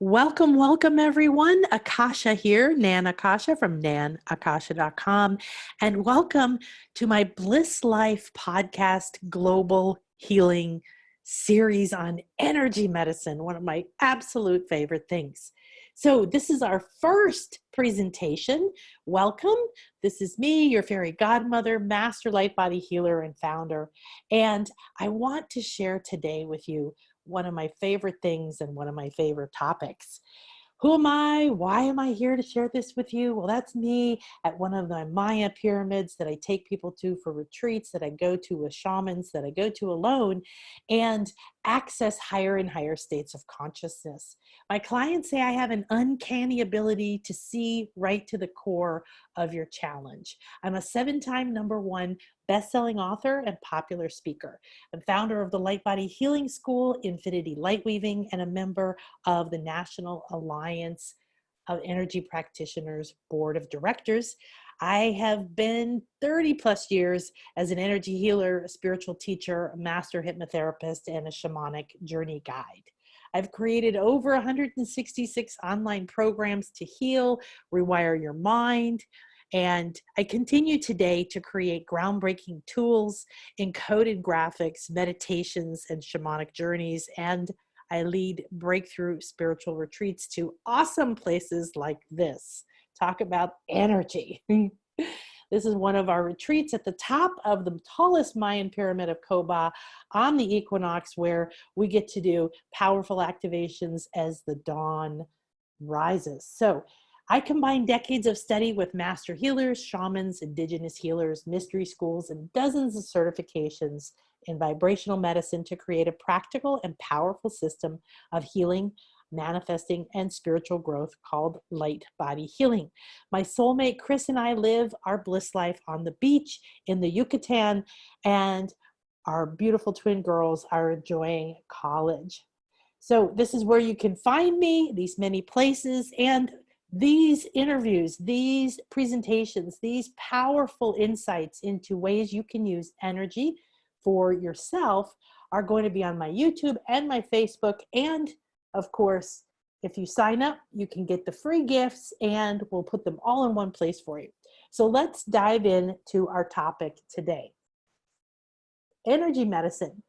Welcome, welcome everyone. Akasha here, Nan Akasha from nanakasha.com. And welcome to my BlissLife Podcast Global Healing Series on energy medicine, one of my absolute favorite things. So this is our first presentation. Welcome. This is me, your fairy godmother, master LightBody healer and founder. And I want to share today with you one of my favorite things and one of my favorite topics. Who am I? Why am I here to share this with you? Well, that's me at one of the Maya pyramids that I take people to for retreats, that I go to with shamans, that I go to alone, and access higher and higher states of consciousness. My clients say I have an uncanny ability to see right to the core of your challenge. I'm a 7-time #1 best-selling author and popular speaker. I'm founder of the LightBody Healing School, Infinity Light Weaving, and a member of the National Alliance of Energy Practitioners Board of Directors. I have been 30 plus years as an energy healer, a spiritual teacher, a master hypnotherapist, and a shamanic journey guide. I've created over 166 online programs to heal, rewire your mind, and I continue today to create groundbreaking tools, encoded graphics, meditations, and shamanic journeys. And I lead breakthrough spiritual retreats to awesome places like this. Talk about energy. This is one of our retreats at the top of the tallest Mayan pyramid of Koba on the equinox, where we get to do powerful activations as the dawn rises. So I combine decades of study with master healers, shamans, indigenous healers, mystery schools, and dozens of certifications in vibrational medicine to create a practical and powerful system of healing, manifesting, and spiritual growth called LightBody Healing. My soulmate Chris and I live our bliss life on the beach in the Yucatan, and our beautiful twin girls are enjoying college. So this is where you can find me, these many places, and these interviews, these presentations, these powerful insights into ways you can use energy for yourself are going to be on my YouTube and my Facebook. And of course, if you sign up, you can get the free gifts and we'll put them all in one place for you. So let's dive into our topic today. Energy medicine.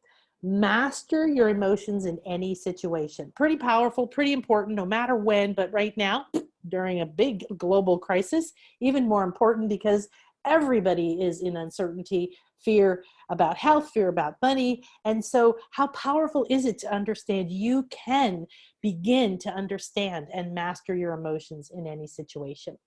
Master your emotions in any situation. Pretty powerful, pretty important, no matter when, but right now, during a big global crisis, even more important because everybody is in uncertainty, fear about health, fear about money. And so how powerful is it to understand you can begin to understand and master your emotions in any situation?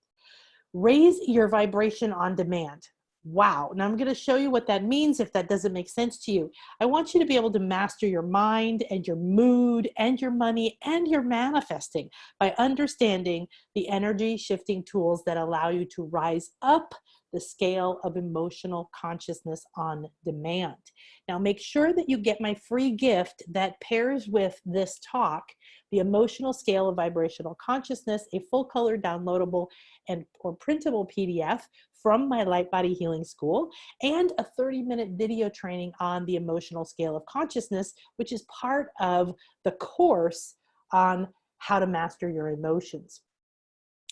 Raise your vibration on demand. Wow. Now I'm going to show you what that means if that doesn't make sense to you. I want you to be able to master your mind and your mood and your money and your manifesting by understanding the energy shifting tools that allow you to rise up the scale of emotional consciousness on demand. Now make sure that you get my free gift that pairs with this talk, the Emotional Scale of Vibrational Consciousness, a full color downloadable or printable PDF from my LightBody Healing School, and a 30-minute video training on the emotional scale of consciousness, which is part of the course on how to master your emotions.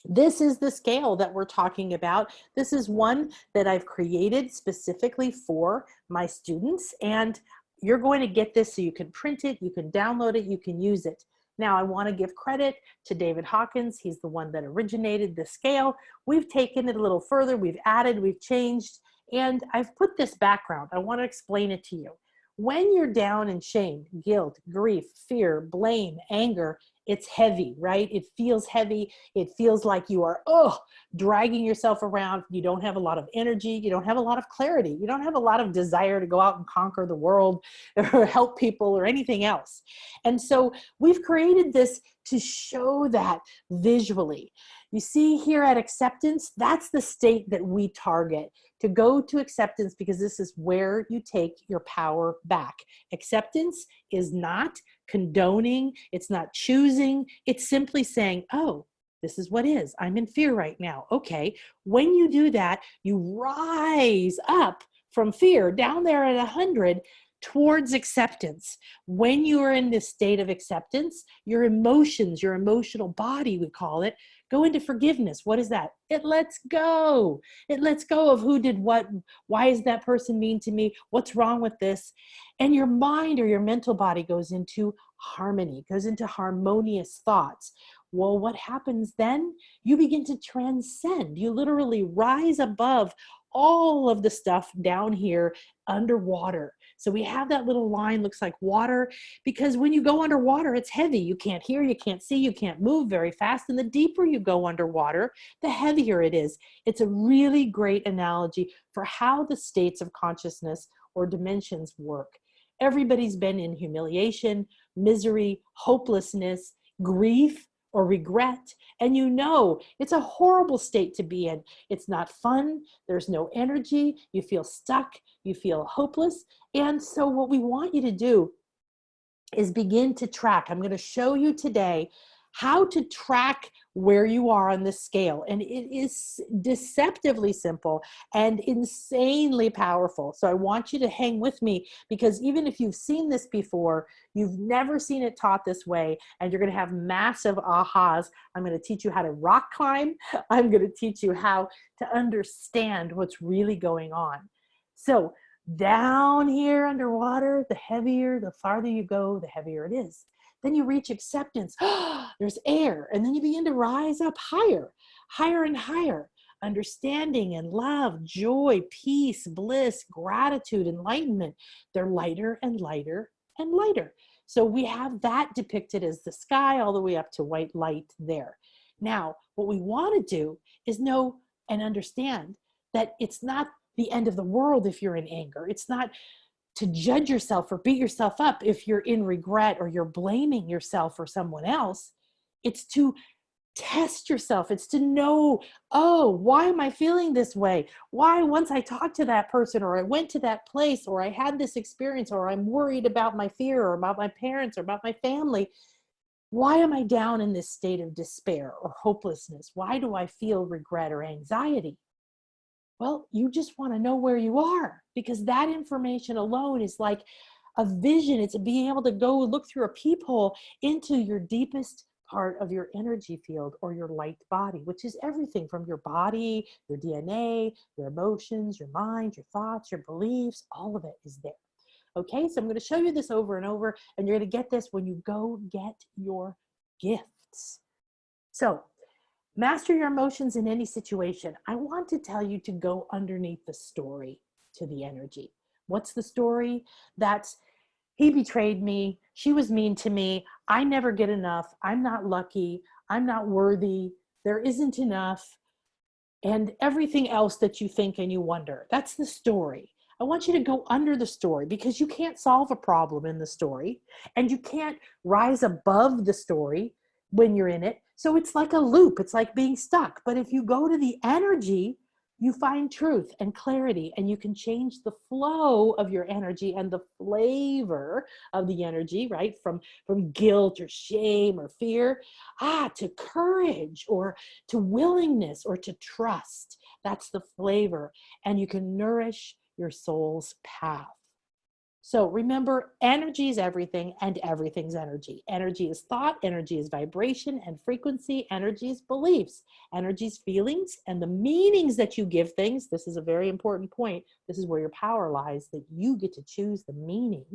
This is the scale that we're talking about. This is one that I've created specifically for my students, and you're going to get this so you can print it, you can download it, you can use it. Now, I want to give credit to David Hawkins. He's the one that originated the scale. We've taken it a little further. We've added, we've changed, and I've put this background. I want to explain it to you. When you're down in shame, guilt, grief, fear, blame, anger, it's heavy, right? It feels heavy. It feels like you are, dragging yourself around. You don't have a lot of energy. You don't have a lot of clarity. You don't have a lot of desire to go out and conquer the world or help people or anything else. And so we've created this to show that visually. You see here at acceptance, that's the state that we target. To go to acceptance, because this is where you take your power back. Acceptance is not condoning, it's not choosing, it's simply saying, oh, this is what is. I'm in fear right now. Okay, when you do that, you rise up from fear down there at 100 towards acceptance. When you are in this state of acceptance, your emotions, your emotional body, we call it, go into forgiveness. What is that? It lets go. It lets go of who did what. Why is that person mean to me? What's wrong with this? And your mind or your mental body goes into harmony, goes into harmonious thoughts. Well, what happens then? You begin to transcend. You literally rise above all of the stuff down here underwater. So we have that little line, looks like water, because when you go underwater, it's heavy. You can't hear, you can't see, you can't move very fast. And the deeper you go underwater, the heavier it is. It's a really great analogy for how the states of consciousness or dimensions work. Everybody's been in humiliation, misery, hopelessness, grief, or regret, and you know it's a horrible state to be in. It's not fun, there's no energy, you feel stuck, you feel hopeless. And so what we want you to do is begin to track. I'm going to show you today how to track where you are on this scale. And it is deceptively simple and insanely powerful. So I want you to hang with me, because even if you've seen this before, you've never seen it taught this way, and you're going to have massive ahas. I'm going to teach you how to rock climb. I'm going to teach you how to understand what's really going on. So down here underwater, the heavier, the farther you go, the heavier it is. Then you reach acceptance. There's air. And then you begin to rise up higher, higher and higher. Understanding and love, joy, peace, bliss, gratitude, enlightenment. They're lighter and lighter and lighter. So we have that depicted as the sky all the way up to white light there. Now, what we want to do is know and understand that it's not the end of the world if you're in anger. It's not to judge yourself or beat yourself up if you're in regret or you're blaming yourself or someone else. It's to test yourself. It's to know, oh, why am I feeling this way? Why, once I talked to that person, or I went to that place, or I had this experience, or I'm worried about my fear or about my parents or about my family, why am I down in this state of despair or hopelessness? Why do I feel regret or anxiety? Well, you just want to know where you are, because that information alone is like a vision. It's being able to go look through a peephole into your deepest part of your energy field, or your light body, which is everything from your body, your DNA, your emotions, your mind, your thoughts, your beliefs, all of it is there. Okay, so I'm going to show you this over and over, and you're going to get this when you go get your gifts. So, master your emotions in any situation. I want to tell you to go underneath the story to the energy. What's the story? That's, he betrayed me, she was mean to me, I never get enough, I'm not lucky, I'm not worthy, there isn't enough, and everything else that you think and you wonder. That's the story. I want you to go under the story, because you can't solve a problem in the story, and you can't rise above the story when you're in it. So it's like a loop. It's like being stuck. But if you go to the energy, you find truth and clarity, and you can change the flow of your energy and the flavor of the energy, right? From guilt or shame or fear, to courage, or to willingness, or to trust. That's the flavor. And you can nourish your soul's path. So remember, energy is everything, and everything's energy. Energy is thought, energy is vibration and frequency, energy is beliefs, energy is feelings, and the meanings that you give things. This is a very important point. This is where your power lies, that you get to choose the meaning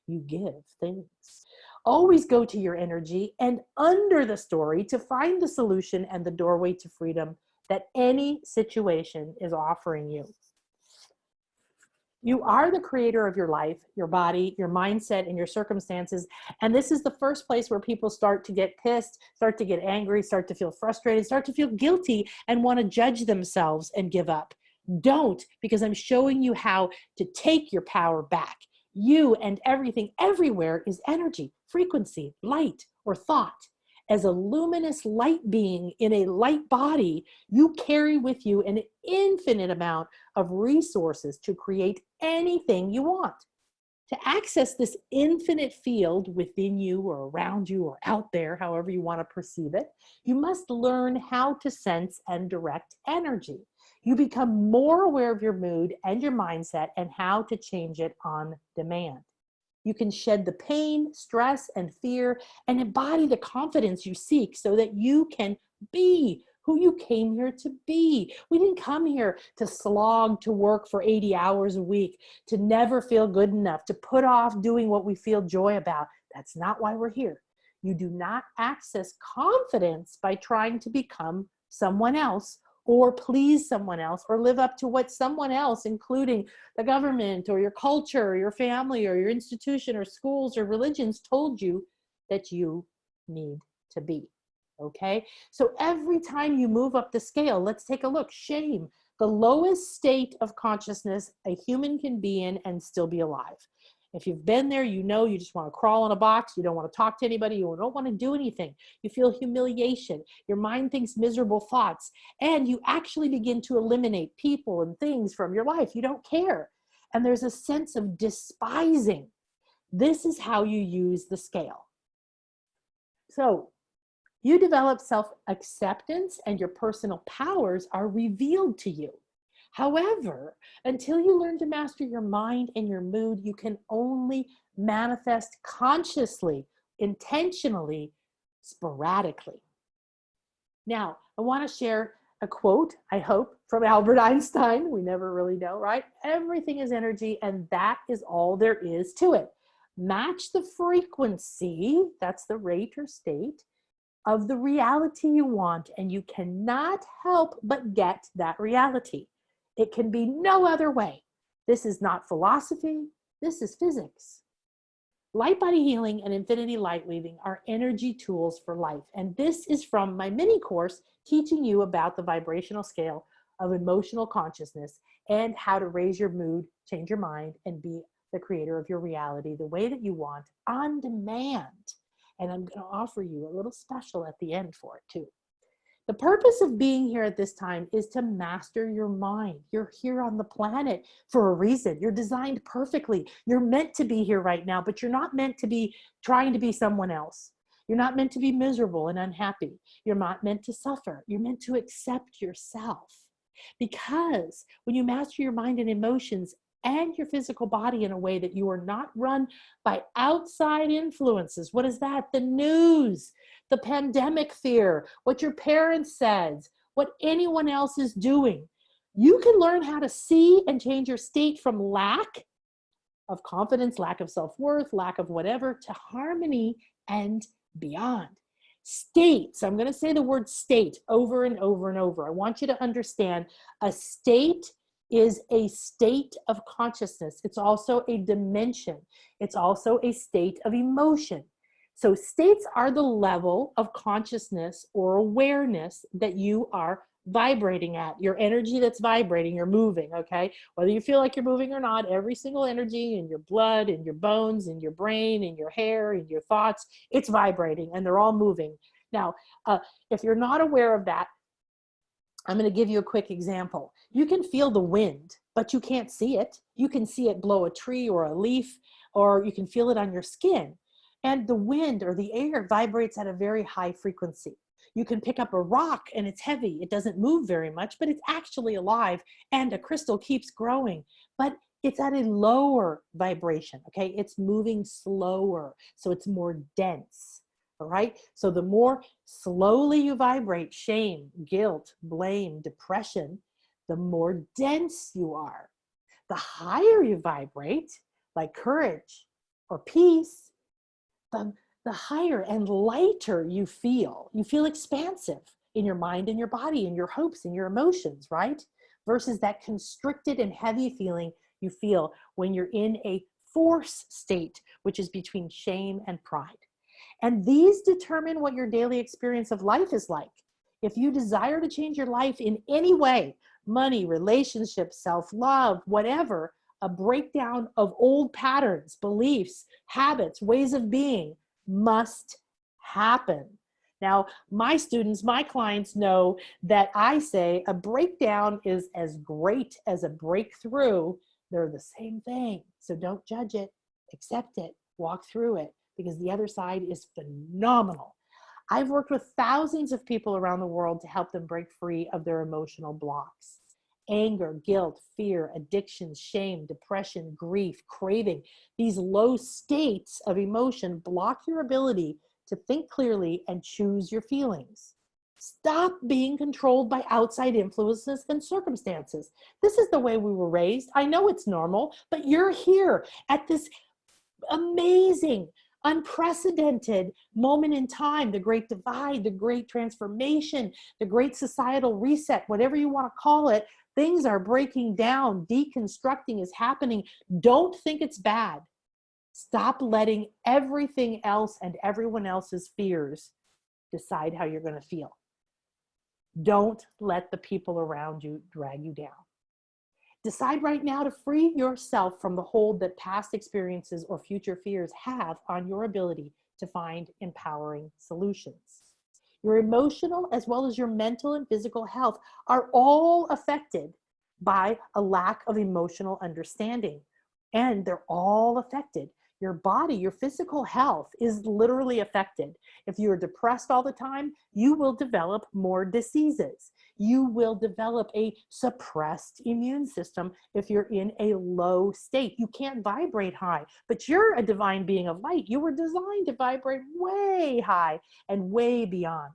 you give things. Always go to your energy and under the story to find the solution and the doorway to freedom that any situation is offering you. You are the creator of your life, your body, your mindset, and your circumstances. And this is the first place where people start to get pissed, start to get angry, start to feel frustrated, start to feel guilty, and want to judge themselves and give up. Don't, because I'm showing you how to take your power back. You and everything everywhere is energy, frequency, light, or thought. As a luminous light being in a light body, you carry with you an infinite amount of resources to create anything you want. To access this infinite field within you or around you or out there, however you want to perceive it, you must learn how to sense and direct energy. You become more aware of your mood and your mindset and how to change it on demand. You can shed the pain, stress, and fear and embody the confidence you seek so that you can be who you came here to be. We didn't come here to slog to work for 80 hours a week, to never feel good enough, to put off doing what we feel joy about. That's not why we're here. You do not access confidence by trying to become someone else or please someone else or live up to what someone else, including the government or your culture or your family or your institution or schools or religions, told you that you need to be. Okay? So every time you move up the scale, let's take a look. Shame, the lowest state of consciousness a human can be in and still be alive. If you've been there, you know you just want to crawl in a box. You don't want to talk to anybody. You don't want to do anything. You feel humiliation. Your mind thinks miserable thoughts. And you actually begin to eliminate people and things from your life. You don't care. And there's a sense of despising. This is how you use the scale. So you develop self-acceptance and your personal powers are revealed to you. However, until you learn to master your mind and your mood, you can only manifest consciously, intentionally, sporadically. Now, I want to share a quote, I hope, from Albert Einstein. We never really know, right? Everything is energy, and that is all there is to it. Match the frequency, that's the rate or state, of the reality you want, and you cannot help but get that reality. It can be no other way. This is not philosophy. This is physics. LightBody healing and infinity light weaving are energy tools for life. And this is from my mini course teaching you about the vibrational scale of emotional consciousness and how to raise your mood, change your mind, and be the creator of your reality the way that you want on demand. And I'm going to offer you a little special at the end for it too. The purpose of being here at this time is to master your mind. You're here on the planet for a reason. You're designed perfectly. You're meant to be here right now, but you're not meant to be trying to be someone else. You're not meant to be miserable and unhappy. You're not meant to suffer. You're meant to accept yourself. Because when you master your mind and emotions and your physical body in a way that you are not run by outside influences, what is that? The news, the pandemic fear, what your parents said, what anyone else is doing. You can learn how to see and change your state from lack of confidence, lack of self-worth, lack of whatever, to harmony and beyond. States, I'm going to say the word state over and over and over. I want you to understand a state is a state of consciousness. It's also a dimension. It's also a state of emotion. So states are the level of consciousness or awareness that you are vibrating at. Your energy that's vibrating, you're moving, okay? Whether you feel like you're moving or not, every single energy in your blood, in your bones, in your brain, in your hair, in your thoughts, it's vibrating and they're all moving. Now, if you're not aware of that, I'm going to give you a quick example. You can feel the wind, but you can't see it. You can see it blow a tree or a leaf, or you can feel it on your skin. And the wind or the air vibrates at a very high frequency. You can pick up a rock and it's heavy. It doesn't move very much, but it's actually alive, and a crystal keeps growing. But it's at a lower vibration, okay? It's moving slower, so it's more dense. All right. So the more slowly you vibrate, shame, guilt, blame, depression, the more dense you are. The higher you vibrate, like courage or peace, the higher and lighter you feel. You feel expansive in your mind and your body and your hopes and your emotions, right? Versus that constricted and heavy feeling you feel when you're in a force state, which is between shame and pride. And these determine what your daily experience of life is like. If you desire to change your life in any way, money, relationships, self-love, whatever, a breakdown of old patterns, beliefs, habits, ways of being must happen. Now, my students, my clients know that I say a breakdown is as great as a breakthrough. They're the same thing. So don't judge it, accept it, walk through it, because the other side is phenomenal. I've worked with thousands of people around the world to help them break free of their emotional blocks. Anger, guilt, fear, addiction, shame, depression, grief, craving. These low states of emotion block your ability to think clearly and choose your feelings. Stop being controlled by outside influences and circumstances. This is the way we were raised. I know it's normal, but you're here at this amazing, unprecedented moment in time, the great divide, the great transformation, the great societal reset, whatever you want to call it. Things are breaking down, deconstructing is happening. Don't think it's bad. Stop letting everything else and everyone else's fears decide how you're going to feel. Don't let the people around you drag you down. Decide right now to free yourself from the hold that past experiences or future fears have on your ability to find empowering solutions. Your emotional as well as your mental and physical health are all affected by a lack of emotional understanding, and they're all affected. Your body, your physical health is literally affected. If you're depressed all the time, you will develop more diseases. You will develop a suppressed immune system if you're in a low state. You can't vibrate high, but you're a divine being of light. You were designed to vibrate way high and way beyond.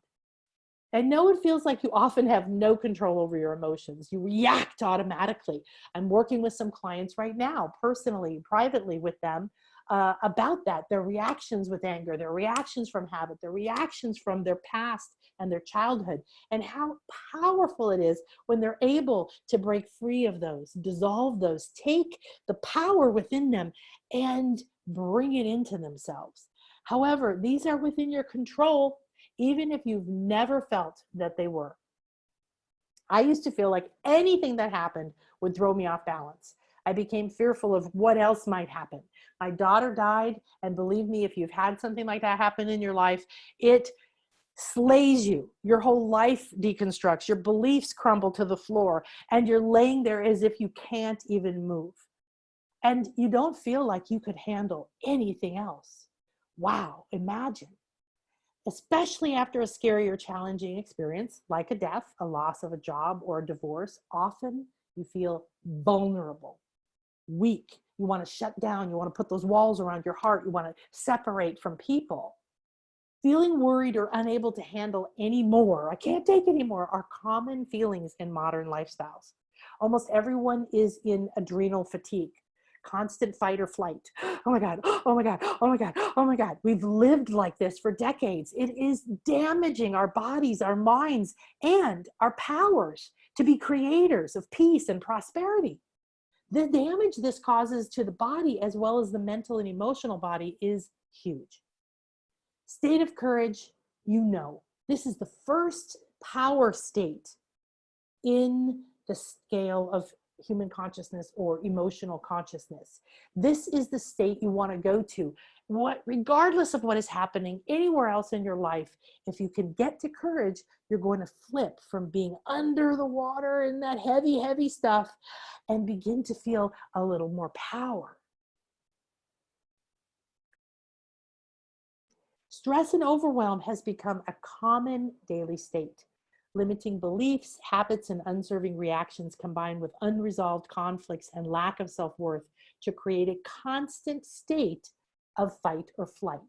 I know it feels like you often have no control over your emotions. You react automatically. I'm working with some clients right now, personally, privately with them, about that, their reactions with anger, their reactions from habit, their reactions from their past and their childhood, and how powerful it is when they're able to break free of those, dissolve those, take the power within them and bring it into themselves. However, these are within your control, even if you've never felt that they were. I used to feel like anything that happened would throw me off balance. I became fearful of what else might happen. My daughter died, and believe me, if you've had something like that happen in your life, it slays you. Your whole life deconstructs, your beliefs crumble to the floor, and you're laying there as if you can't even move. And you don't feel like you could handle anything else. Wow, imagine. Especially after a scary or challenging experience, like a death, a loss of a job, or a divorce, often you feel vulnerable, weak. You want to shut down. You want to put those walls around your heart. You want to separate from people. Feeling worried or unable to handle anymore, I can't take anymore, are common feelings in modern lifestyles. Almost everyone is in adrenal fatigue, constant fight or flight. Oh my God, oh my God, oh my God, oh my God. We've lived like this for decades. It is damaging our bodies, our minds, and our powers to be creators of peace and prosperity. The damage this causes to the body as well as the mental and emotional body is huge. State of courage, you know, this is the first power state in the scale of human consciousness or emotional consciousness. This is the state you want to go to. Regardless of what is happening anywhere else in your life, if you can get to courage, you're going to flip from being under the water and that heavy, heavy stuff and begin to feel a little more power. Stress and overwhelm has become a common daily state. Limiting beliefs, habits, and unserving reactions combined with unresolved conflicts and lack of self-worth to create a constant state of fight or flight.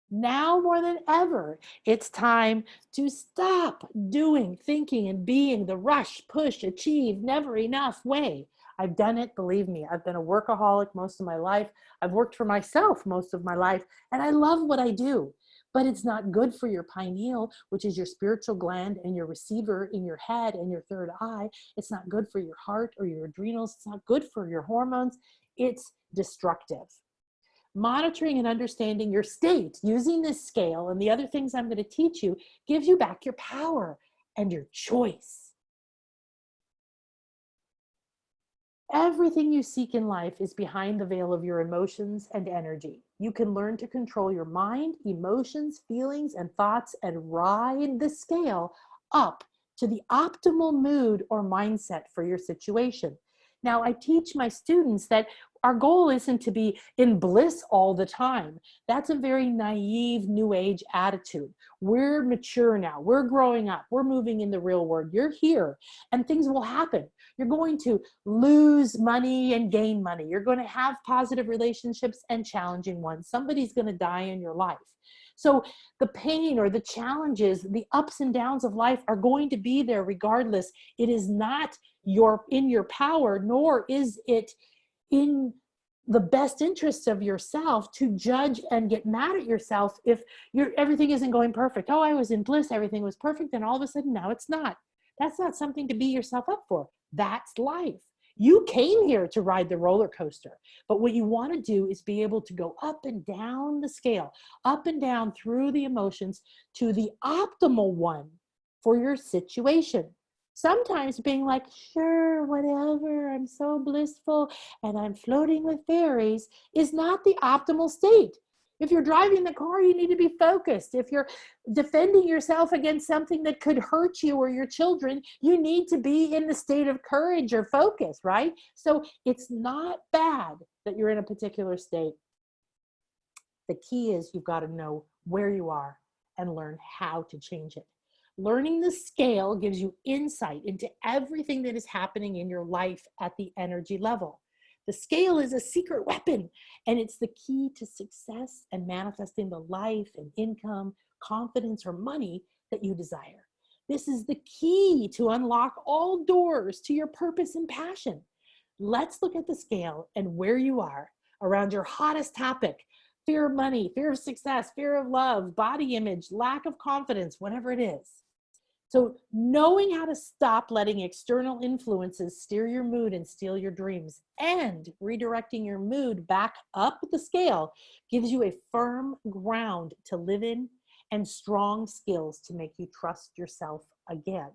Now more than ever, it's time to stop doing, thinking, and being the rush, push, achieve, never enough way. I've done it, believe me. I've been a workaholic most of my life. I've worked for myself most of my life, and I love what I do. But it's not good for your pineal, which is your spiritual gland and your receiver in your head and your third eye. It's not good for your heart or your adrenals. It's not good for your hormones. It's destructive. Monitoring and understanding your state using this scale and the other things I'm going to teach you gives you back your power and your choice. Everything you seek in life is behind the veil of your emotions and energy. You can learn to control your mind, emotions, feelings, and thoughts and ride the scale up to the optimal mood or mindset for your situation. Now, I teach my students that our goal isn't to be in bliss all the time. That's a very naive new age attitude. We're mature now. We're growing up. We're moving in the real world. You're here and things will happen. You're going to lose money and gain money. You're going to have positive relationships and challenging ones. Somebody's going to die in your life. So the pain or the challenges, the ups and downs of life are going to be there regardless. It is not in your power, nor is it in the best interests of yourself to judge and get mad at yourself if everything isn't going perfect. Oh, I was in bliss, everything was perfect, and all of a sudden now it's not. That's not something to beat yourself up for. That's life. You came here to ride the roller coaster, but what you want to do is be able to go up and down the scale, up and down through the emotions to the optimal one for your situation. Sometimes being like, sure, whatever, I'm so blissful and I'm floating with fairies is not the optimal state. If you're driving the car, you need to be focused. If you're defending yourself against something that could hurt you or your children, you need to be in the state of courage or focus, right? So it's not bad that you're in a particular state. The key is you've got to know where you are and learn how to change it. Learning the scale gives you insight into everything that is happening in your life at the energy level. The scale is a secret weapon, and it's the key to success and manifesting the life and income, confidence, or money that you desire. This is the key to unlock all doors to your purpose and passion. Let's look at the scale and where you are around your hottest topic: fear of money, fear of success, fear of love, body image, lack of confidence, whatever it is. So knowing how to stop letting external influences steer your mood and steal your dreams, and redirecting your mood back up the scale gives you a firm ground to live in and strong skills to make you trust yourself again.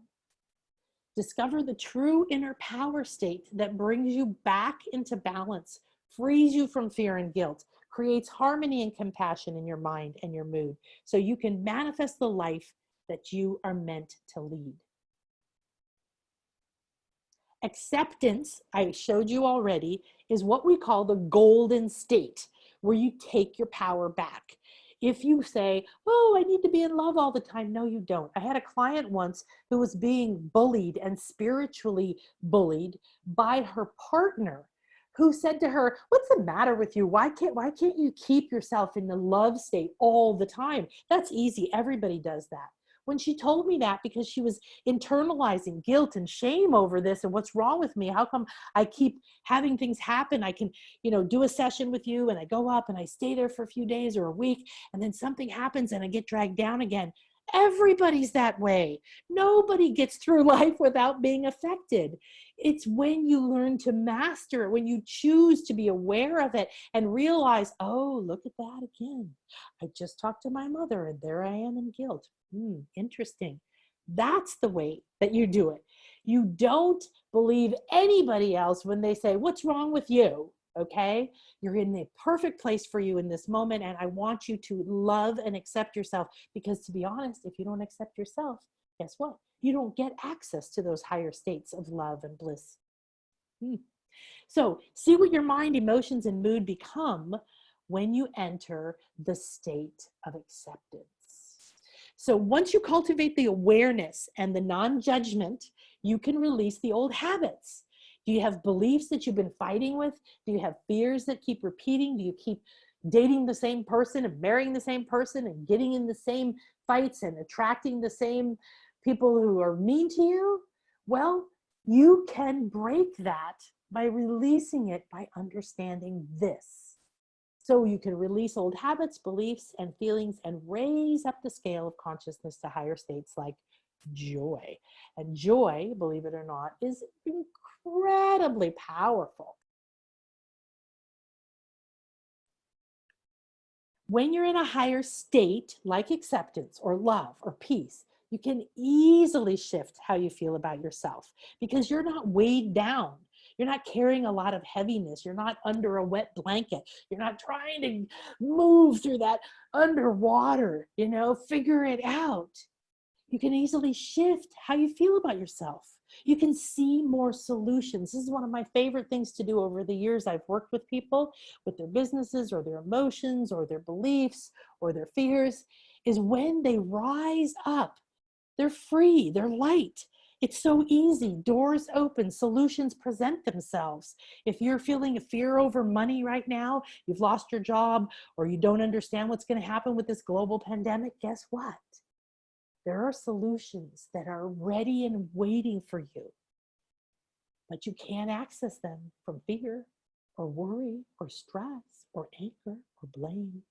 Discover the true inner power state that brings you back into balance, frees you from fear and guilt, creates harmony and compassion in your mind and your mood, so you can manifest the life that you are meant to lead. Acceptance, I showed you already, is what we call the golden state, where you take your power back. If you say, oh, I need to be in love all the time, no, you don't. I had a client once who was being bullied and spiritually bullied by her partner, who said to her, what's the matter with you? Why can't you keep yourself in the love state all the time? That's easy. Everybody does that. When she told me that, because she was internalizing guilt and shame over this and what's wrong with me, how come I keep having things happen? I can, do a session with you and I go up and I stay there for a few days or a week, and then something happens and I get dragged down again. Everybody's that way. Nobody gets through life without being affected. It's when you learn to master it, when you choose to be aware of it and realize, oh, look at that again. I just talked to my mother and there I am in guilt. Interesting. That's the way that you do it. You don't believe anybody else when they say, what's wrong with you? Okay, you're in the perfect place for you in this moment, and I want you to love and accept yourself, because to be honest, if you don't accept yourself, guess what? You don't get access to those higher states of love and bliss. So see what your mind, emotions, and mood become when you enter the state of acceptance. So once you cultivate the awareness and the non-judgment, you can release the old habits. Do you have beliefs that you've been fighting with? Do you have fears that keep repeating? Do you keep dating the same person and marrying the same person and getting in the same fights and attracting the same people who are mean to you? Well, you can break that by releasing it, by understanding this. So you can release old habits, beliefs, and feelings and raise up the scale of consciousness to higher states like joy. And joy, believe it or not, is incredibly powerful. When you're in a higher state like acceptance or love or peace, you can easily shift how you feel about yourself, because you're not weighed down. You're not carrying a lot of heaviness. You're not under a wet blanket. You're not trying to move through that underwater, figure it out. You can easily shift how you feel about yourself. You can see more solutions. This is one of my favorite things to do over the years. I've worked with people with their businesses or their emotions or their beliefs or their fears, is when they rise up, they're free, they're light. It's so easy. Doors open, solutions present themselves. If you're feeling a fear over money right now, you've lost your job, or you don't understand what's going to happen with this global pandemic, guess what? There are solutions that are ready and waiting for you, but you can't access them from fear or worry or stress or anger or blame.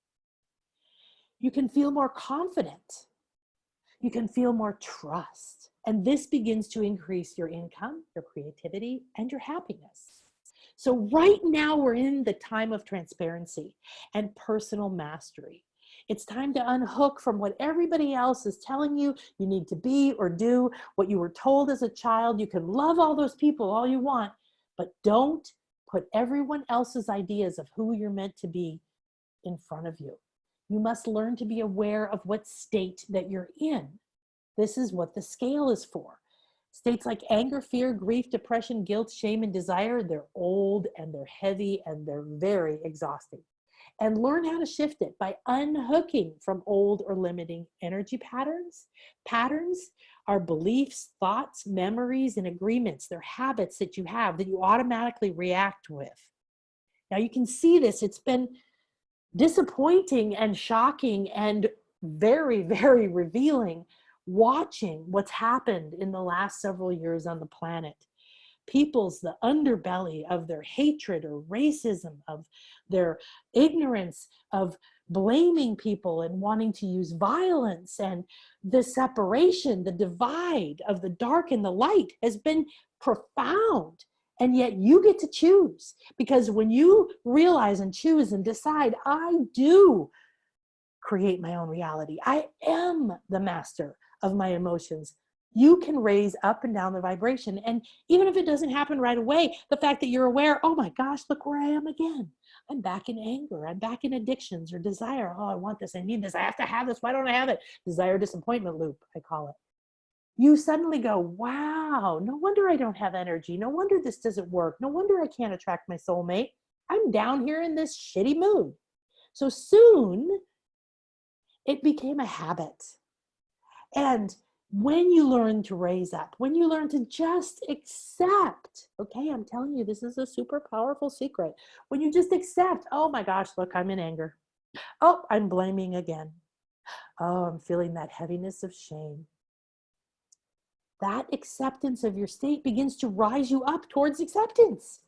You can feel more confident. You can feel more trust. And this begins to increase your income, your creativity, and your happiness. So right now we're in the time of transparency and personal mastery. It's time to unhook from what everybody else is telling you you need to be or do, what you were told as a child. You can love all those people all you want, but don't put everyone else's ideas of who you're meant to be in front of you. You must learn to be aware of what state that you're in. This is what the scale is for. States like anger, fear, grief, depression, guilt, shame, and desire, they're old and they're heavy and they're very exhausting. And learn how to shift it by unhooking from old or limiting energy patterns. Patterns are beliefs, thoughts, memories, and agreements. They're habits that you have that you automatically react with. Now you can see this. It's been disappointing and shocking and very, very revealing watching what's happened in the last several years on the planet. The underbelly of their hatred or racism, of their ignorance, of blaming people and wanting to use violence, and the separation, the divide of the dark and the light has been profound. And yet you get to choose, because when you realize and choose and decide, I do create my own reality, I am the master of my emotions, you can raise up and down the vibration. And even if it doesn't happen right away, the fact that you're aware, oh my gosh, look where I am again. I'm back in anger. I'm back in addictions or desire. Oh, I want this. I need this. I have to have this. Why don't I have it? Desire disappointment loop, I call it. You suddenly go, wow, no wonder I don't have energy. No wonder this doesn't work. No wonder I can't attract my soulmate. I'm down here in this shitty mood. So soon it became a habit. And when you learn to raise up, when you learn to just accept, okay, I'm telling you, this is a super powerful secret. When you just accept, oh my gosh, look, I'm in anger. Oh, I'm blaming again. Oh, I'm feeling that heaviness of shame. That acceptance of your state begins to rise you up towards acceptance.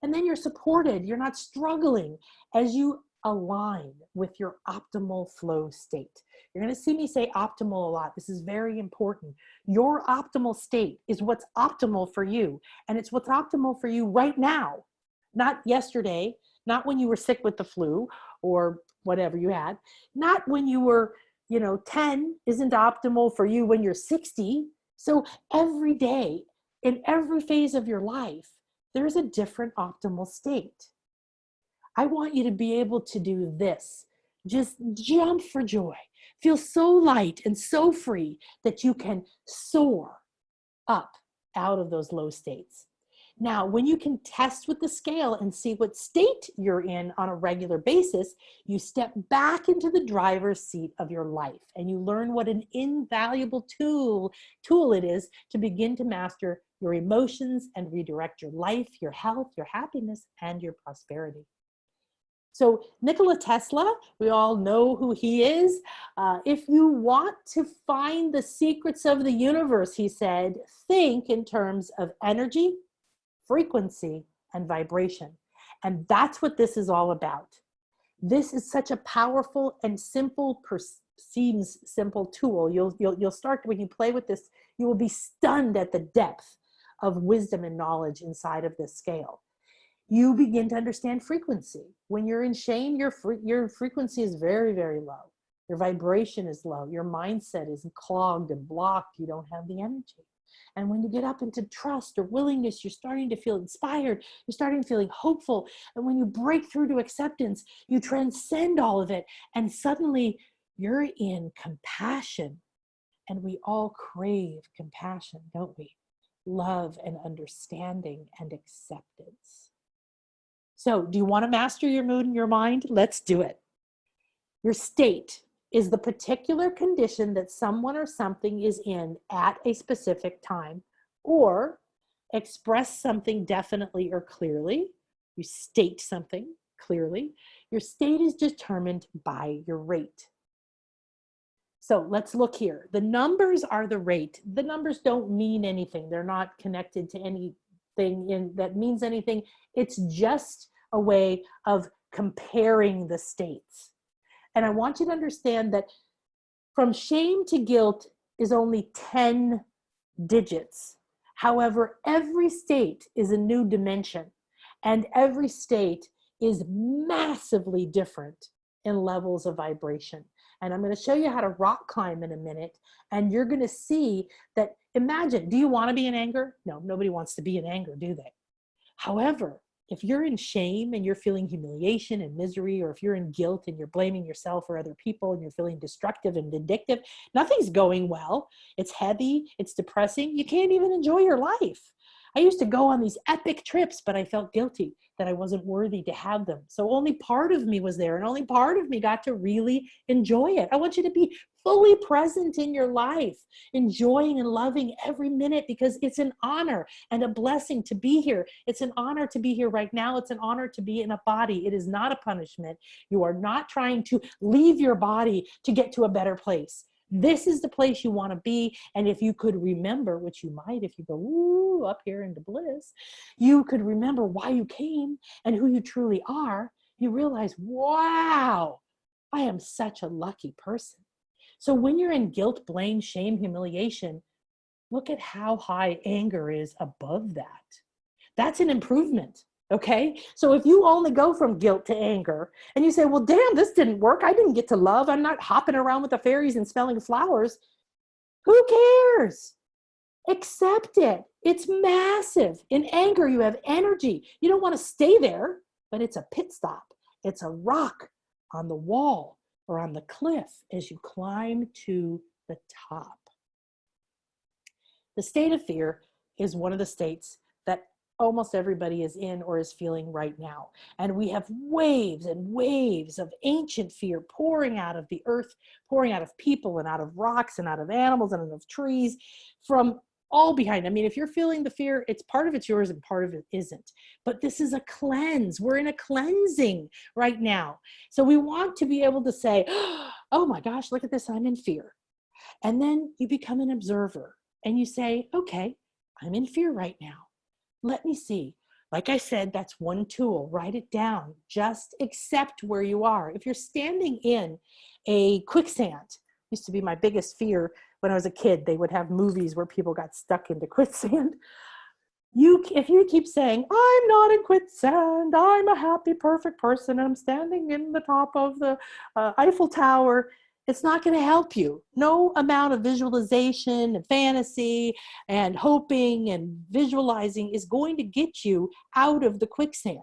And then you're supported. You're not struggling as you align with your optimal flow state. You're going to see me say optimal a lot. This is very important. Your optimal state is what's optimal for you. And it's what's optimal for you right now, not yesterday, not when you were sick with the flu or whatever you had, not when you were, 10 isn't optimal for you when you're 60. So every day, in every phase of your life, there's a different optimal state. I want you to be able to do this. Just jump for joy. Feel so light and so free that you can soar up out of those low states. Now, when you can test with the scale and see what state you're in on a regular basis, you step back into the driver's seat of your life and you learn what an invaluable tool it is to begin to master your emotions and redirect your life, your health, your happiness, and your prosperity. So Nikola Tesla, we all know who he is. If you want to find the secrets of the universe, he said, think in terms of energy, frequency, and vibration. And that's what this is all about. This is such a powerful and simple, seems simple tool. You'll start, when you play with this, you will be stunned at the depth of wisdom and knowledge inside of this scale. You begin to understand frequency. When you're in shame, your frequency is very, very low. Your vibration is low. Your mindset is clogged and blocked. You don't have the energy. And when you get up into trust or willingness, you're starting to feel inspired. You're starting feeling hopeful. And when you break through to acceptance, you transcend all of it. And suddenly you're in compassion. And we all crave compassion, don't we? love and understanding and acceptance. So, do you want to master your mood and your mind? Let's do it. Your state is the particular condition that someone or something is in at a specific time, or express something definitely or clearly. You state something clearly. Your state is determined by your rate. So let's look here. The numbers are the rate. The numbers don't mean anything. They're not connected to anything that means anything. It's just a way of comparing the states. And I want you to understand that from shame to guilt is only 10 digits. However, every state is a new dimension, and every state is massively different in levels of vibration. And I'm going to show you how to rock climb in a minute, and you're going to see that. Imagine, do you want to be in anger? No, nobody wants to be in anger, do they? However, if you're in shame and you're feeling humiliation and misery, or if you're in guilt and you're blaming yourself or other people and you're feeling destructive and vindictive, nothing's going well. It's heavy, it's depressing. You can't even enjoy your life. I used to go on these epic trips, but I felt guilty that I wasn't worthy to have them. So only part of me was there, and only part of me got to really enjoy it. I want you to be fully present in your life, enjoying and loving every minute, because it's an honor and a blessing to be here. It's an honor to be here right now. It's an honor to be in a body. It is not a punishment. You are not trying to leave your body to get to a better place. This is the place you want to be. And if you could remember, which you might if you go ooh, up here into bliss, you could remember why you came and who you truly are. You realize, wow, I am such a lucky person. So when you're in guilt, blame, shame, humiliation, look at how high anger is above that. That's an improvement. Okay, so if you only go from guilt to anger and you say, well, damn, this didn't work. I didn't get to love. I'm not hopping around with the fairies and smelling flowers. Who cares? Accept it. It's massive. In anger, you have energy. You don't want to stay there, but it's a pit stop. It's a rock on the wall or on the cliff as you climb to the top. The state of fear is one of the states that almost everybody is in or is feeling right now. And we have waves and waves of ancient fear pouring out of the earth, pouring out of people and out of rocks and out of animals and out of trees, from all behind. I mean, if you're feeling the fear, it's part of it's yours and part of it isn't. But this is a cleanse. We're in a cleansing right now. So we want to be able to say, oh my gosh, look at this, I'm in fear. And then you become an observer and you say, okay, I'm in fear right now. Let me see. Like I said, that's one tool. Write it down. Just accept where you are. If you're standing in a quicksand, used to be my biggest fear when I was a kid. They would have movies where people got stuck into quicksand. If you keep saying, I'm not in quicksand, I'm a happy, perfect person, and I'm standing in the top of the Eiffel Tower, it's not going to help you. No amount of visualization and fantasy and hoping and visualizing is going to get you out of the quicksand.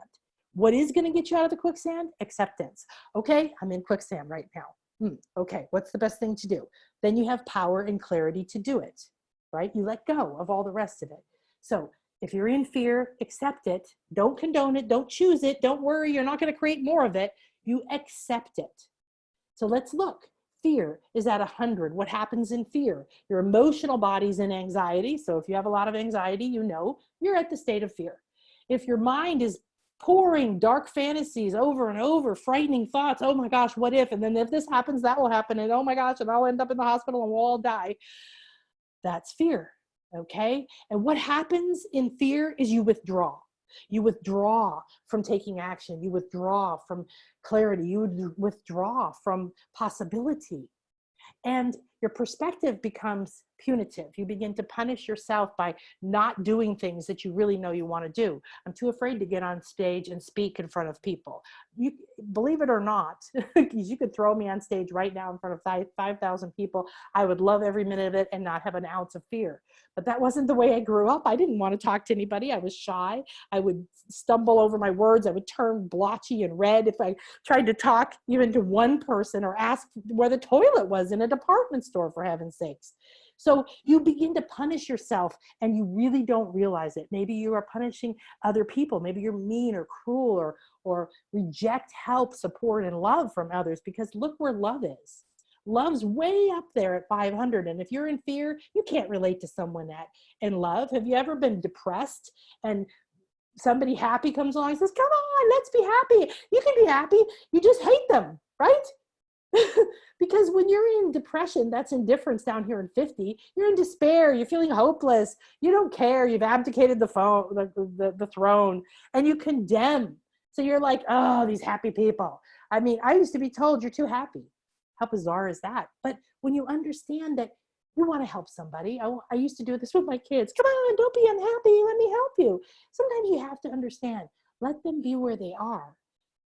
What is going to get you out of the quicksand? Acceptance. Okay, I'm in quicksand right now. Okay, what's the best thing to do? Then you have power and clarity to do it, right? You let go of all the rest of it. So if you're in fear, accept it. Don't condone it. Don't choose it. Don't worry. You're not going to create more of it. You accept it. So let's look. Fear is at 100. What happens in fear? Your emotional body's in anxiety. So if you have a lot of anxiety, you know you're at the state of fear. If your mind is pouring dark fantasies over and over, frightening thoughts, oh my gosh, what if? And then if this happens, that will happen. And oh my gosh, and I'll end up in the hospital and we'll all die. That's fear. Okay? And what happens in fear is you withdraw. You withdraw from taking action. You withdraw from clarity. You would withdraw from possibility. And your perspective becomes punitive. You begin to punish yourself by not doing things that you really know you want to do. I'm too afraid to get on stage and speak in front of people. You, believe it or not, you could throw me on stage right now in front of 5,000 people. I would love every minute of it and not have an ounce of fear. But that wasn't the way I grew up. I didn't want to talk to anybody. I was shy. I would stumble over my words. I would turn blotchy and red if I tried to talk even to one person or ask where the toilet was in a department store, for heaven's sakes. So you begin to punish yourself and you really don't realize it. Maybe you are punishing other people. Maybe you're mean or cruel or reject help, support, and love from others, because look where love is. Love's way up there at 500. And if you're in fear, you can't relate to someone in love. Have you ever been depressed and somebody happy comes along and says, come on, let's be happy. You can be happy. You just hate them, right? Because when you're in depression, that's indifference down here in 50. You're in despair. You're feeling hopeless. You don't care. You've abdicated the throne, and you condemn. So you're like, oh, these happy people. I mean, I used to be told you're too happy. How bizarre is that? But when you understand that you want to help somebody, I used to do this with my kids. Come on, don't be unhappy. Let me help you. Sometimes you have to understand, let them be where they are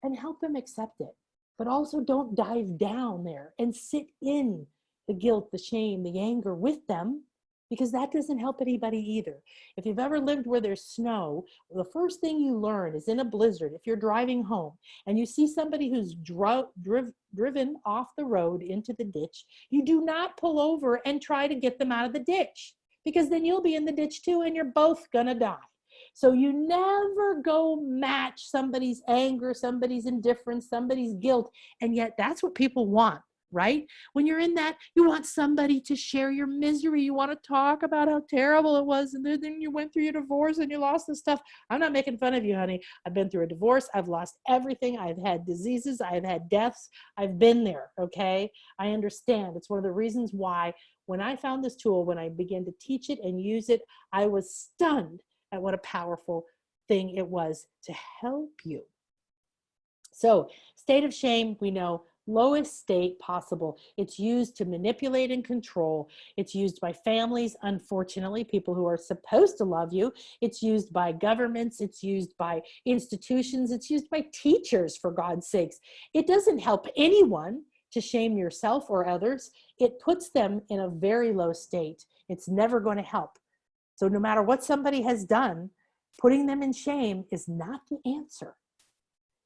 and help them accept it. But also don't dive down there and sit in the guilt, the shame, the anger with them, because that doesn't help anybody either. If you've ever lived where there's snow, the first thing you learn is in a blizzard, if you're driving home and you see somebody who's driven off the road into the ditch, you do not pull over and try to get them out of the ditch, because then you'll be in the ditch too and you're both gonna die. So you never go match somebody's anger, somebody's indifference, somebody's guilt. And yet that's what people want, right? When you're in that, you want somebody to share your misery. You want to talk about how terrible it was. And then you went through your divorce and you lost this stuff. I'm not making fun of you, honey. I've been through a divorce. I've lost everything. I've had diseases. I've had deaths. I've been there, okay? I understand. It's one of the reasons why when I found this tool, when I began to teach it and use it, I was stunned at what a powerful thing it was to help you. So, state of shame, we know, lowest state possible. It's used to manipulate and control. It's used by families, unfortunately, people who are supposed to love you. It's used by governments. It's used by institutions. It's used by teachers, for God's sakes. It doesn't help anyone to shame yourself or others. It puts them in a very low state. It's never going to help. So no matter what somebody has done, putting them in shame is not the answer.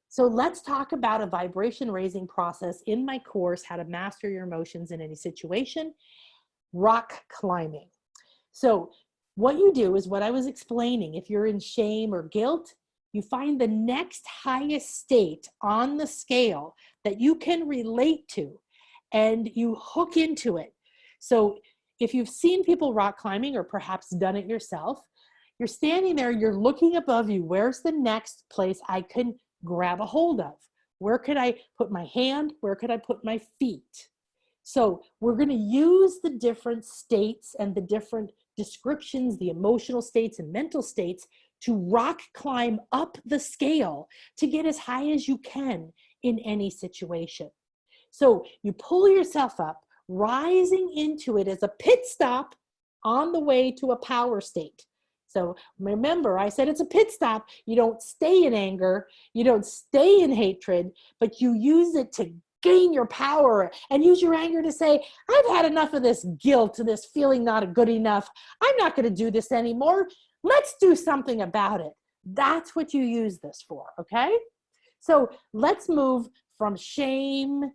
So let's talk about a vibration raising process in my course, How to Master Your Emotions in Any Situation, rock climbing. So what you do is what I was explaining. If you're in shame or guilt, you find the next highest state on the scale that you can relate to, and you hook into it. So if you've seen people rock climbing or perhaps done it yourself, you're standing there, you're looking above you. Where's the next place I can grab a hold of? Where could I put my hand? Where could I put my feet? So we're going to use the different states and the different descriptions, the emotional states and mental states, to rock climb up the scale to get as high as you can in any situation. So you pull yourself up, rising into it as a pit stop on the way to a power state. So remember, I said it's a pit stop. You don't stay in anger. You don't stay in hatred, but you use it to gain your power and use your anger to say, I've had enough of this guilt, this feeling not good enough. I'm not going to do this anymore. Let's do something about it. That's what you use this for, okay? So let's move from shame.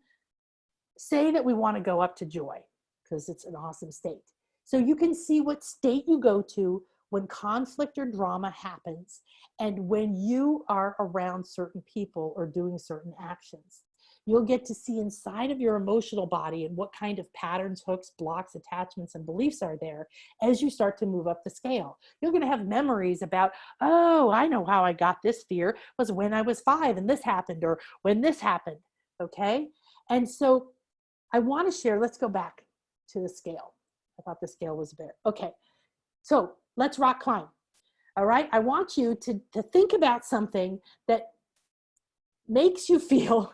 Say that we want to go up to joy because it's an awesome state. So you can see what state you go to when conflict or drama happens and when you are around certain people or doing certain actions. You'll get to see inside of your emotional body and what kind of patterns, hooks, blocks, attachments, and beliefs are there as you start to move up the scale. You're going to have memories about, oh, I know how I got this fear was when I was 5 and this happened, or when this happened, okay? And so I want to share, let's go back to the scale. I thought the scale was there. Okay, so let's rock climb. All right, I want you to think about something that makes you feel,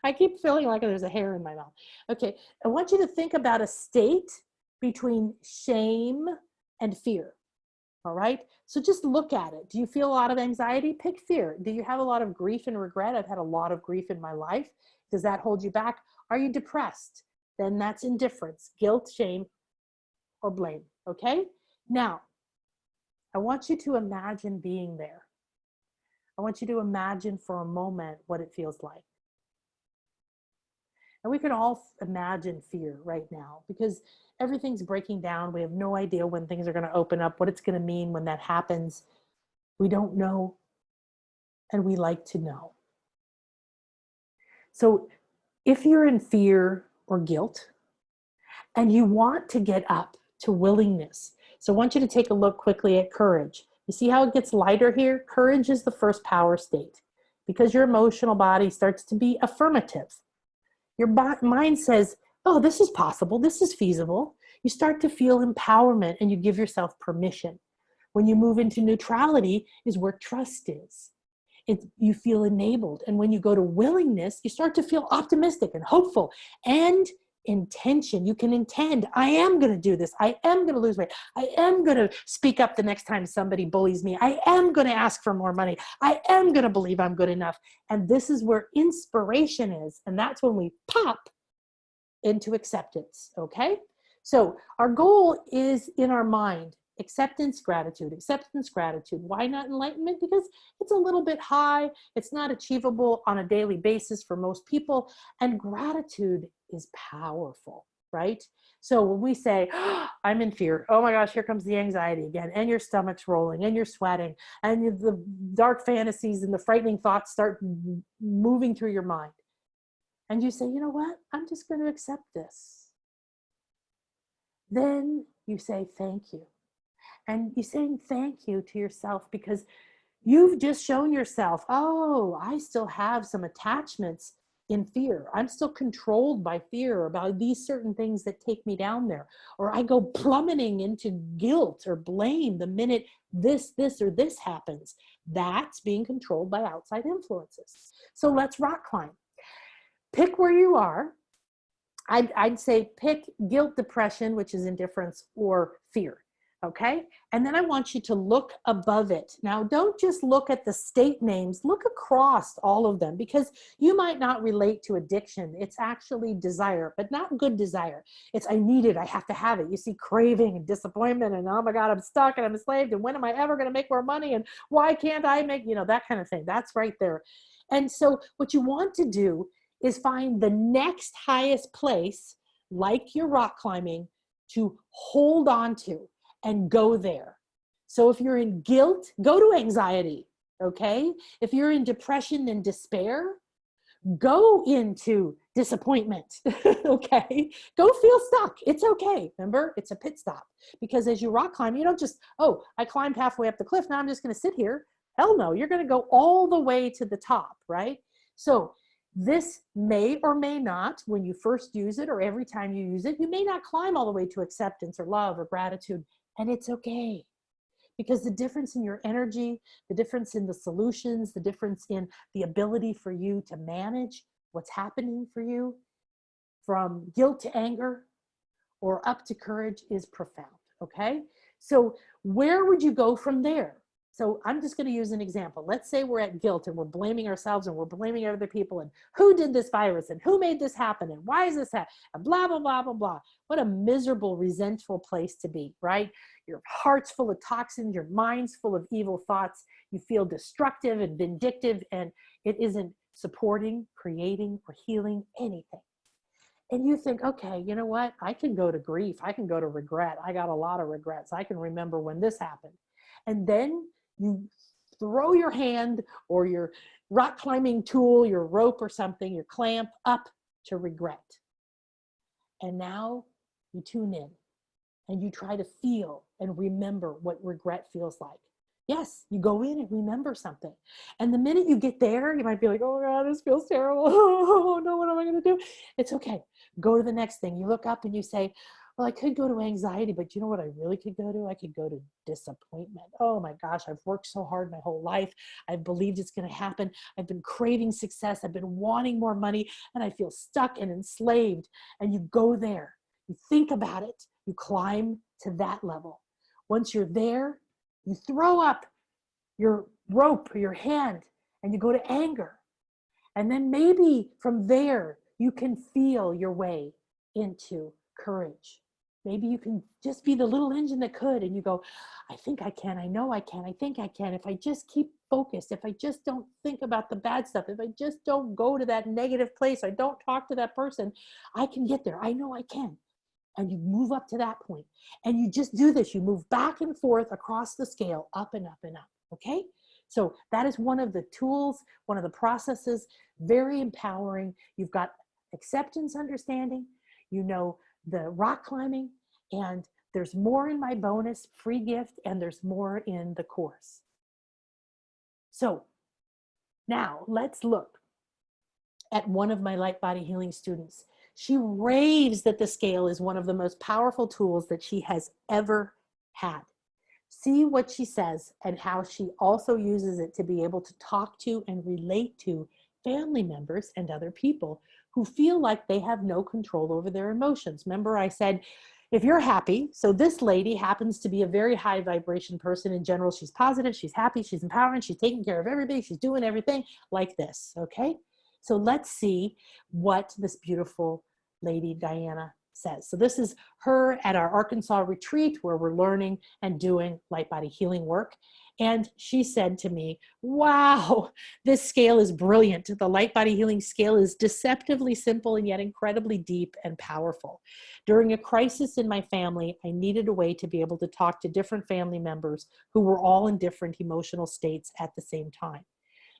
I keep feeling like there's a hair in my mouth. Okay, I want you to think about a state between shame and fear. All right, so just look at it. Do you feel a lot of anxiety? Pick fear. Do you have a lot of grief and regret? I've had a lot of grief in my life. Does that hold you back? Are you depressed? Then that's indifference, guilt, shame, or blame, okay? Now, I want you to imagine being there. I want you to imagine for a moment what it feels like. And we can all imagine fear right now because everything's breaking down. We have no idea when things are going to open up, what it's going to mean when that happens. We don't know, and we like to know. So if you're in fear or guilt and you want to get up to willingness, so I want you to take a look quickly at courage. You see how it gets lighter here? Courage is the first power state because your emotional body starts to be affirmative. Your mind says, oh, this is possible, this is feasible. You start to feel empowerment and you give yourself permission. When you move into neutrality is where trust is. You feel enabled. And when you go to willingness, you start to feel optimistic and hopeful and intention. You can intend, I am going to do this. I am going to lose weight. I am going to speak up the next time somebody bullies me. I am going to ask for more money. I am going to believe I'm good enough. And this is where inspiration is. And that's when we pop into acceptance. Okay. So our goal is in our mind. Acceptance, gratitude, acceptance, gratitude. Why not enlightenment? Because it's a little bit high. It's not achievable on a daily basis for most people. And gratitude is powerful, right? So when we say, oh, I'm in fear, oh my gosh, here comes the anxiety again, and your stomach's rolling, and you're sweating, and the dark fantasies and the frightening thoughts start moving through your mind. And you say, you know what? I'm just going to accept this. Then you say, thank you. And you're saying thank you to yourself because you've just shown yourself, oh, I still have some attachments in fear. I'm still controlled by fear about these certain things that take me down there. Or I go plummeting into guilt or blame the minute this, or this happens. That's being controlled by outside influences. So let's rock climb. Pick where you are. I'd say pick guilt, depression, which is indifference, or fear. Okay. And then I want you to look above it. Now, don't just look at the state names, look across all of them because you might not relate to addiction. It's actually desire, but not good desire. It's, I need it. I have to have it. You see craving and disappointment and, oh my God, I'm stuck and I'm enslaved. And when am I ever going to make more money? And why can't I make, that kind of thing. That's right there. And so what you want to do is find the next highest place, like your rock climbing, to hold on to. And go there. So if you're in guilt, go to anxiety, okay? If you're in depression and despair, go into disappointment, okay? Go feel stuck. It's okay. Remember, it's a pit stop. Because as you rock climb, you don't just, oh, I climbed halfway up the cliff, now I'm just going to sit here. Hell no, you're going to go all the way to the top, right? So this may or may not, when you first use it or every time you use it, you may not climb all the way to acceptance or love or gratitude. And it's okay, because the difference in your energy, the difference in the solutions, the difference in the ability for you to manage what's happening for you from guilt to anger or up to courage is profound, okay? So where would you go from there? So I'm just going to use an example. Let's say we're at guilt and we're blaming ourselves and we're blaming other people and who did this virus and who made this happen and why is this happening and blah, blah, blah, blah, blah. What a miserable, resentful place to be, right? Your heart's full of toxins, your mind's full of evil thoughts. You feel destructive and vindictive and it isn't supporting, creating, or healing anything. And you think, okay, you know what? I can go to grief. I can go to regret. I got a lot of regrets. I can remember when this happened. And then you throw your hand or your rock climbing tool, your rope or something, your clamp up to regret. And now you tune in and you try to feel and remember what regret feels like. Yes, you go in and remember something. And the minute you get there, you might be like, oh God, this feels terrible. Oh no, what am I going to do? It's okay. Go to the next thing. You look up and you say, well, I could go to anxiety, but you know what I really could go to? I could go to disappointment. Oh my gosh, I've worked so hard my whole life. I've believed it's going to happen. I've been craving success. I've been wanting more money and I feel stuck and enslaved. And you go there, you think about it, you climb to that level. Once you're there, you throw up your rope or your hand and you go to anger. And then maybe from there, you can feel your way into courage. Maybe you can just be the little engine that could, and you go, I think I can, I know I can, I think I can. If I just keep focus, if I just don't think about the bad stuff, if I just don't go to that negative place, I don't talk to that person, I can get there. I know I can. And you move up to that point. And you just do this. You move back and forth across the scale, up and up and up. Okay? So that is one of the tools, one of the processes, very empowering. You've got acceptance, understanding, you know, the rock climbing, and there's more in my bonus free gift, and there's more in the course. So now let's look at one of my LightBody healing students. She raves that the scale is one of the most powerful tools that she has ever had. See what she says and how she also uses it to be able to talk to and relate to family members and other people who feel like they have no control over their emotions. Remember I said, if you're happy, so this lady happens to be a very high vibration person in general. She's positive, she's happy, she's empowering, she's taking care of everybody, she's doing everything like this, okay? So let's see what this beautiful lady, Diana, says. So this is her at our Arkansas retreat where we're learning and doing LightBody healing work. And she said to me, wow, this scale is brilliant. The LightBody healing scale is deceptively simple and yet incredibly deep and powerful. During a crisis in my family, I needed a way to be able to talk to different family members who were all in different emotional states at the same time.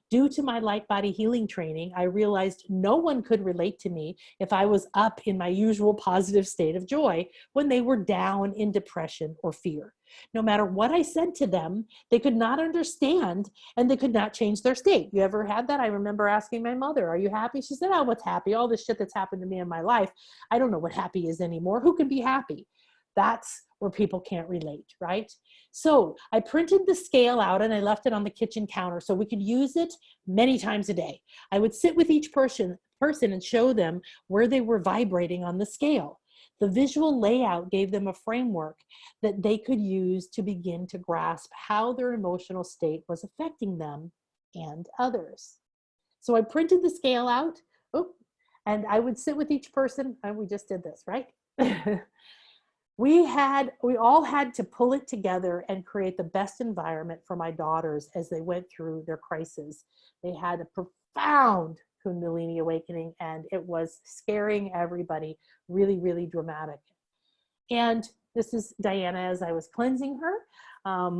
Due to my LightBody healing training, I realized no one could relate to me if I was up in my usual positive state of joy when they were down in depression or fear. No matter what I said to them, they could not understand and they could not change their state. You ever had that? I remember asking my mother, are you happy? She said, oh, what's happy? All this shit that's happened to me in my life. I don't know what happy is anymore. Who can be happy? That's where people can't relate, right? So I printed the scale out and I left it on the kitchen counter so we could use it many times a day. I would sit with each person and show them where they were vibrating on the scale. The visual layout gave them a framework that they could use to begin to grasp how their emotional state was affecting them and others. So I printed the scale out, and I would sit with each person, and we just did this, right? We all had to pull it together and create the best environment for my daughters as they went through their crisis. They had a profound Kundalini awakening, and it was scaring everybody, really, really dramatic. And this is Diana as I was cleansing her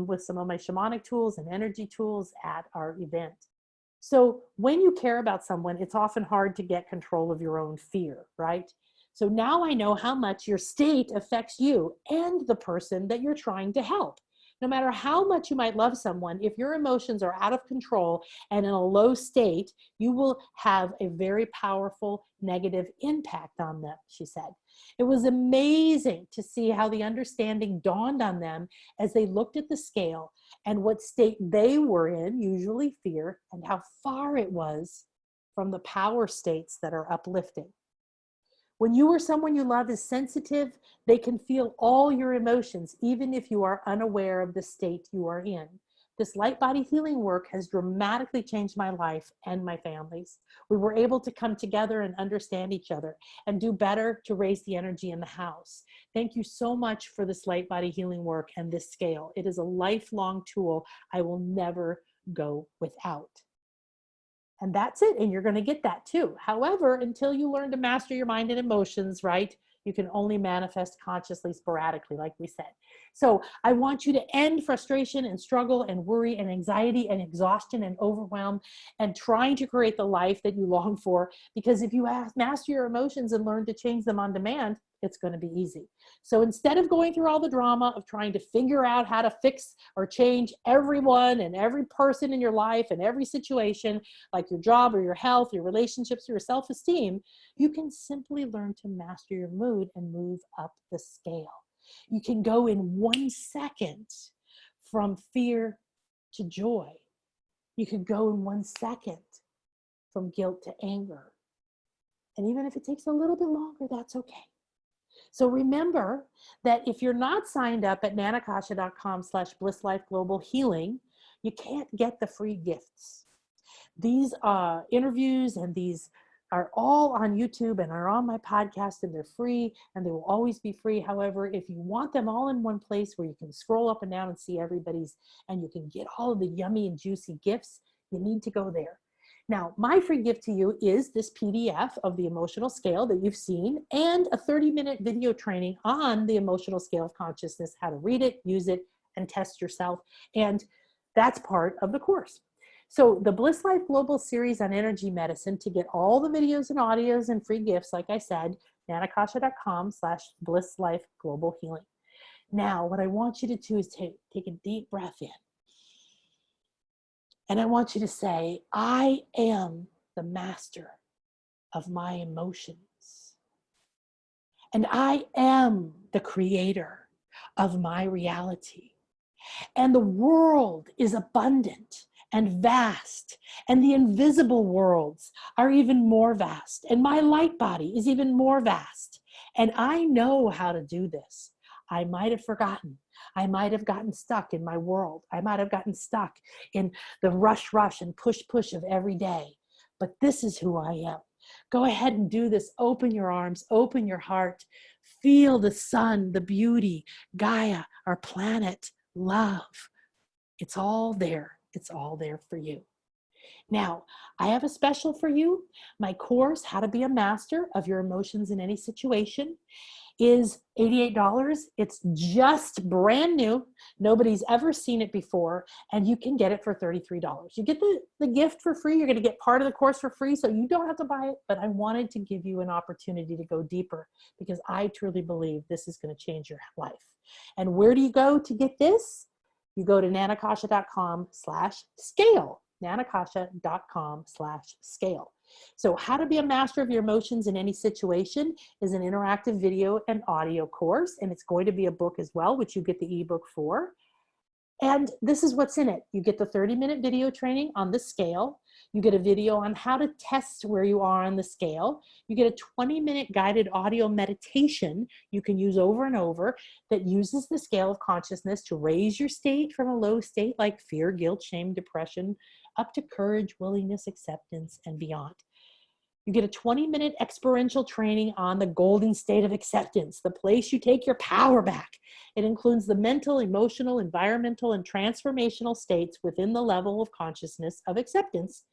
with some of my shamanic tools and energy tools at our event. So when you care about someone, it's often hard to get control of your own fear, right? So now I know how much your state affects you and the person that you're trying to help. No matter how much you might love someone, if your emotions are out of control and in a low state, you will have a very powerful negative impact on them, she said. It was amazing to see how the understanding dawned on them as they looked at the scale and what state they were in, usually fear, and how far it was from the power states that are uplifting. When you or someone you love is sensitive, they can feel all your emotions, even if you are unaware of the state you are in. This LightBody healing work has dramatically changed my life and my family's. We were able to come together and understand each other and do better to raise the energy in the house. Thank you so much for this LightBody healing work and this scale. It is a lifelong tool I will never go without. And that's it. And you're going to get that too. However, until you learn to master your mind and emotions, right, you can only manifest consciously, sporadically, like we said. So I want you to end frustration and struggle and worry and anxiety and exhaustion and overwhelm and trying to create the life that you long for. Because if you master your emotions and learn to change them on demand, it's going to be easy. So instead of going through all the drama of trying to figure out how to fix or change everyone and every person in your life and every situation, like your job or your health, your relationships, or your self-esteem, you can simply learn to master your mood and move up the scale. You can go in 1 second from fear to joy. You can go in 1 second from guilt to anger. And even if it takes a little bit longer, that's okay. So remember that if you're not signed up at nanakasha.com/BlissLife Global Healing, you can't get the free gifts. These interviews and these are all on YouTube and are on my podcast, and they're free and they will always be free. However, if you want them all in one place where you can scroll up and down and see everybody's, and you can get all of the yummy and juicy gifts, you need to go there. Now, my free gift to you is this PDF of the emotional scale that you've seen, and a 30-minute video training on the emotional scale of consciousness, how to read it, use it, and test yourself. And that's part of the course. So the BlissLife Global Series on energy medicine, to get all the videos and audios and free gifts, like I said, nanakasha.com/BlissLife Global Healing. Now, what I want you to do is take a deep breath in. And I want you to say, I am the master of my emotions. And I am the creator of my reality. And the world is abundant and vast. And the invisible worlds are even more vast. And my light body is even more vast. And I know how to do this. I might have forgotten. I might have gotten stuck in my world. I might have gotten stuck in the rush and push of every day. But this is who I am. Go ahead and do this. Open your arms, open your heart. Feel the sun, the beauty, Gaia, our planet, love. It's all there. It's all there for you. Now, I have a special for you. My course, How to Be a Master of Your Emotions in Any Situation, is $88. It's just brand new. Nobody's ever seen it before, and you can get it for $33. You get the gift for free. You're going to get part of the course for free, so you don't have to buy it, but I wanted to give you an opportunity to go deeper, because I truly believe this is going to change your life. And where do you go to get this? You go to nanakasha.com/scale, nanakasha.com/scale. So How to Be a Master of Your Emotions in Any Situation is an interactive video and audio course, and it's going to be a book as well, which you get the ebook for. And this is what's in it. You get the 30-minute video training on the scale. You get a video on how to test where you are on the scale. You get a 20-minute guided audio meditation you can use over and over that uses the scale of consciousness to raise your state from a low state like fear, guilt, shame, depression, up to courage, willingness, acceptance, and beyond. You get a 20-minute experiential training on the golden state of acceptance, the place you take your power back. It includes the mental, emotional, environmental, and transformational states within the level of consciousness of acceptance.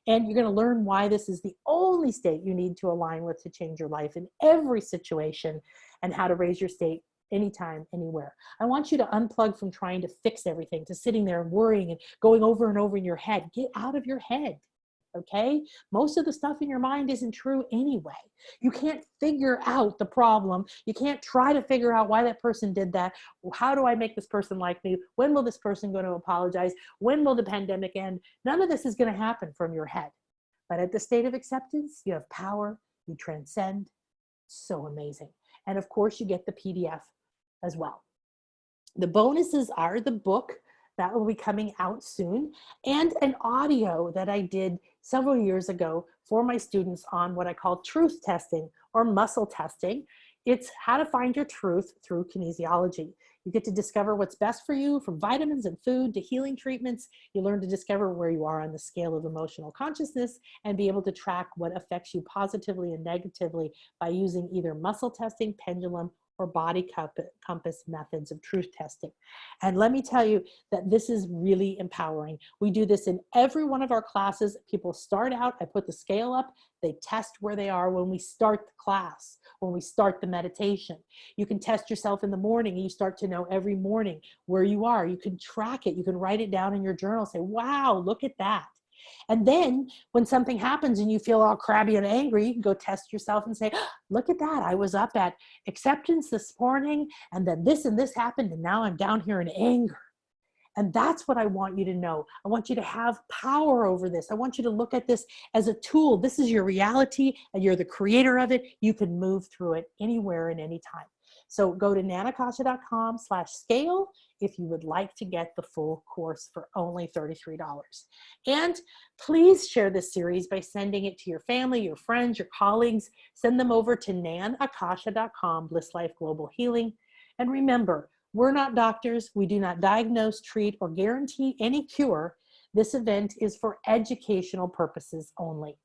And you're going to learn why this is the only state you need to align with to change your life in every situation, and how to raise your state anytime, anywhere. I want you to unplug from trying to fix everything, to sitting there and worrying and going over and over in your head. Get out of your head. Okay? Most of the stuff in your mind isn't true anyway. You can't figure out the problem. You can't try to figure out why that person did that. How do I make this person like me? When will this person go to apologize? When will the pandemic end? None of this is going to happen from your head. But at the state of acceptance, you have power, you transcend. So amazing. And of course, you get the PDF as well. The bonuses are the book that will be coming out soon, and an audio that I did several years ago for my students on what I call truth testing or muscle testing. It's how to find your truth through kinesiology. You get to discover what's best for you, from vitamins and food to healing treatments. You learn to discover where you are on the scale of emotional consciousness and be able to track what affects you positively and negatively by using either muscle testing, pendulum, or body compass methods of truth testing. And let me tell you that this is really empowering. We do this in every one of our classes. People start out, I put the scale up, they test where they are when we start the class, when we start the meditation. You can test yourself in the morning, and you start to know every morning where you are. You can track it. You can write it down in your journal, say, wow, look at that. And then when something happens and you feel all crabby and angry, you can go test yourself and say, look at that. I was up at acceptance this morning, and then this and this happened, and now I'm down here in anger. And that's what I want you to know. I want you to have power over this. I want you to look at this as a tool. This is your reality, and you're the creator of it. You can move through it anywhere and anytime. So go to nanakasha.com/scale if you would like to get the full course for only $33. And please share this series by sending it to your family, your friends, your colleagues. Send them over to nanakasha.com, BlissLife Global Healing. And remember, we're not doctors. We do not diagnose, treat, or guarantee any cure. This event is for educational purposes only.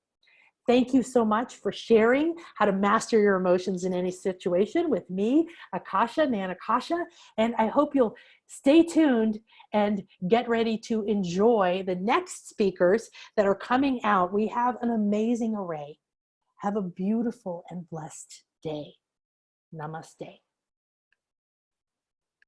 Thank you so much for sharing how to master your emotions in any situation with me, Akasha, Nan Akasha. And I hope you'll stay tuned and get ready to enjoy the next speakers that are coming out. We have an amazing array. Have a beautiful and blessed day. Namaste.